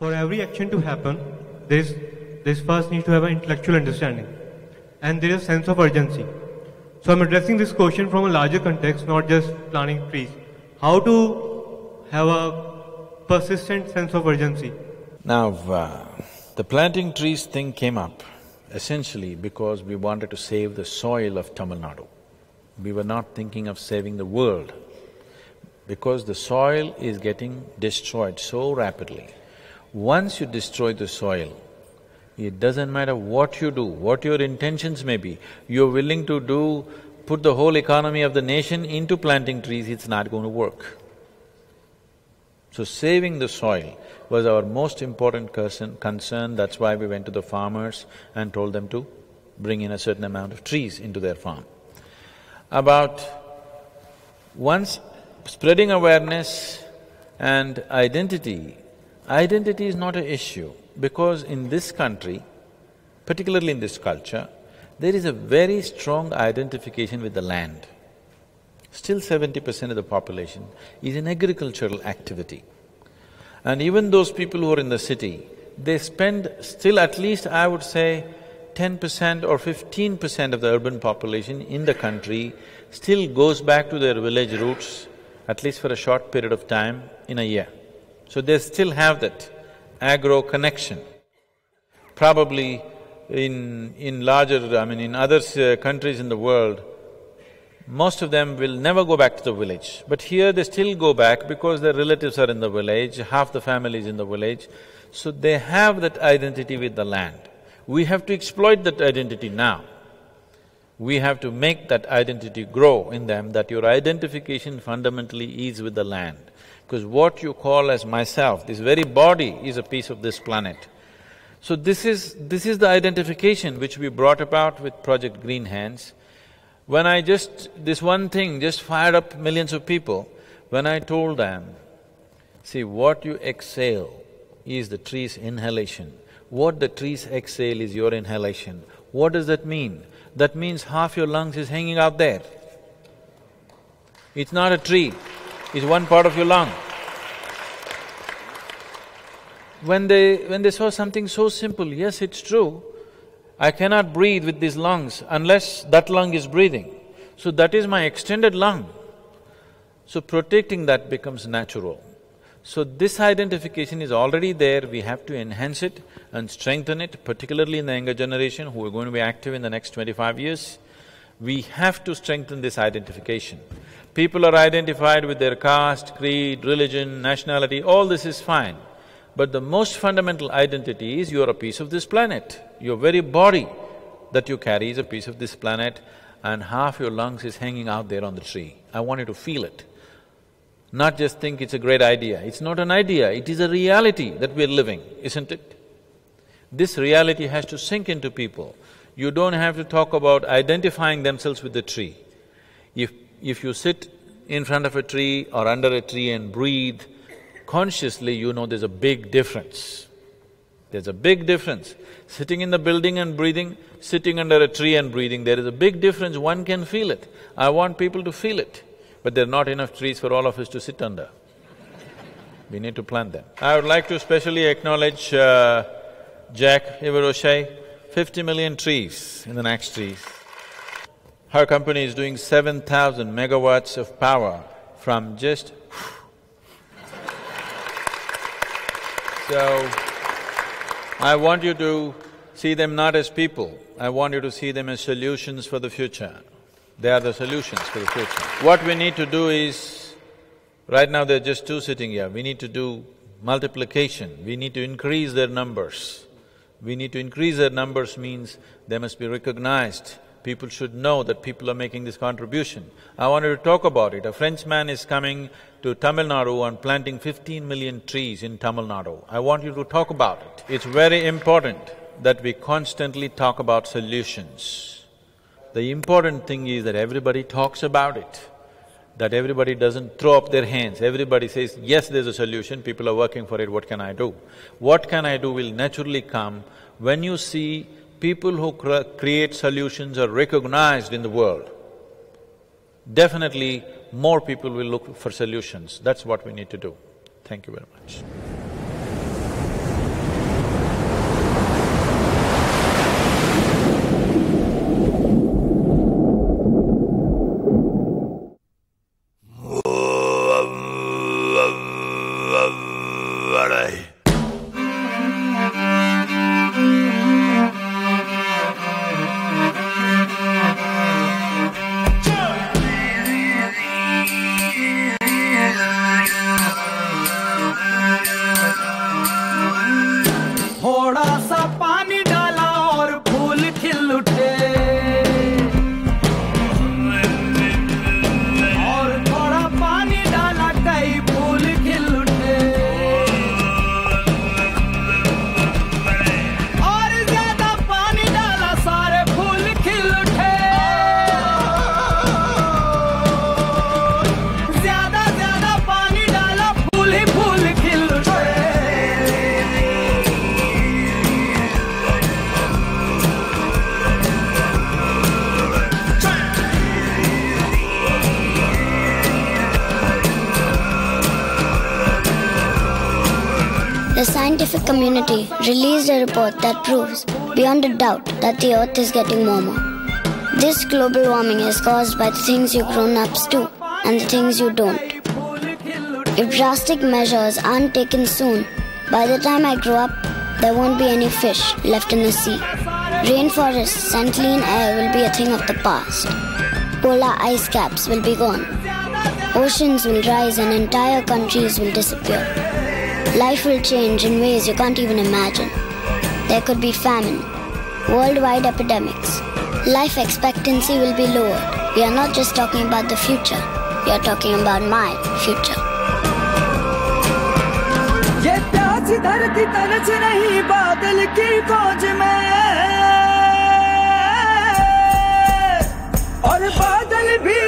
For every action to happen, there's first need to have an intellectual understanding, and there is a sense of urgency. So I'm addressing this question from a larger context, not just planting trees. How to have a persistent sense of urgency? Now, the planting trees thing came up essentially because we wanted to save the soil of Tamil Nadu. We were not thinking of saving the world, because the soil is getting destroyed so rapidly. Once you destroy the soil, it doesn't matter what you do, what your intentions may be, you're willing to put the whole economy of the nation into planting trees, it's not going to work. So saving the soil was our most important concern, that's why we went to the farmers and told them to bring in a certain amount of trees into their farm. Once spreading awareness and identity is not an issue, because in this country, particularly in this culture, there is a very strong identification with the land. Still 70% of the population is in agricultural activity. And even those people who are in the city, they spend still at least, I would say, 10% or 15% of the urban population in the country still goes back to their village roots, at least for a short period of time in a year. So they still have that agro connection. Probably in other countries in the world, most of them will never go back to the village. But here they still go back because their relatives are in the village, half the family is in the village, so they have that identity with the land. We have to exploit that identity now. We have to make that identity grow in them, that your identification fundamentally is with the land. Because what you call as myself, this very body is a piece of this planet. So this is the identification which we brought about with Project GreenHands. When this one thing just fired up millions of people, when I told them, see, what you exhale is the tree's inhalation, what the trees exhale is your inhalation. What does that mean? That means half your lungs is hanging out there. It's not a tree, it's one part of your lung. When they saw something so simple, yes, it's true, I cannot breathe with these lungs unless that lung is breathing. So that is my extended lung. So protecting that becomes natural. So this identification is already there, we have to enhance it and strengthen it, particularly in the younger generation who are going to be active in the next 25 years. We have to strengthen this identification. People are identified with their caste, creed, religion, nationality, all this is fine. But the most fundamental identity is you are a piece of this planet. Your very body that you carry is a piece of this planet, and half your lungs is hanging out there on the tree. I want you to feel it. Not just think it's a great idea. It's not an idea, it is a reality that we're living, isn't it? This reality has to sink into people. You don't have to talk about identifying themselves with the tree. If you sit in front of a tree or under a tree and breathe consciously, you know there's a big difference. There's a big difference. Sitting in the building and breathing, sitting under a tree and breathing, there is a big difference, one can feel it. I want people to feel it. But there are not enough trees for all of us to sit under. We need to plant them. I would like to specially acknowledge Jack Ivaroshay, 50 million trees in the next trees. Her company is doing 7,000 megawatts of power from just So, I want you to see them not as people, I want you to see them as solutions for the future. They are the solutions for the future. What we need to do is, right now there are just two sitting here, we need to do multiplication, we need to increase their numbers. We need to increase their numbers means they must be recognized. People should know that people are making this contribution. I wanted to talk about it. A Frenchman is coming to Tamil Nadu and planting 15 million trees in Tamil Nadu. I want you to talk about it. It's very important that we constantly talk about solutions. The important thing is that everybody talks about it, that everybody doesn't throw up their hands. Everybody says, yes, there's a solution, people are working for it, what can I do? What can I do will naturally come when you see people who create solutions are recognized in the world. Definitely, more people will look for solutions. That's what we need to do. Thank you very much. The scientific community released a report that proves, beyond a doubt, that the Earth is getting warmer. This global warming is caused by the things you grown-ups do and the things you don't. If drastic measures aren't taken soon, by the time I grow up, there won't be any fish left in the sea. Rainforests and clean air will be a thing of the past. Polar ice caps will be gone. Oceans will rise and entire countries will disappear. Life will change in ways you can't even imagine. There could be famine, worldwide epidemics. Life expectancy will be lowered. We are not just talking about the future. We are talking about my future. ये प्यासी धरती तरस नहीं बादल की खोज में और बादल भी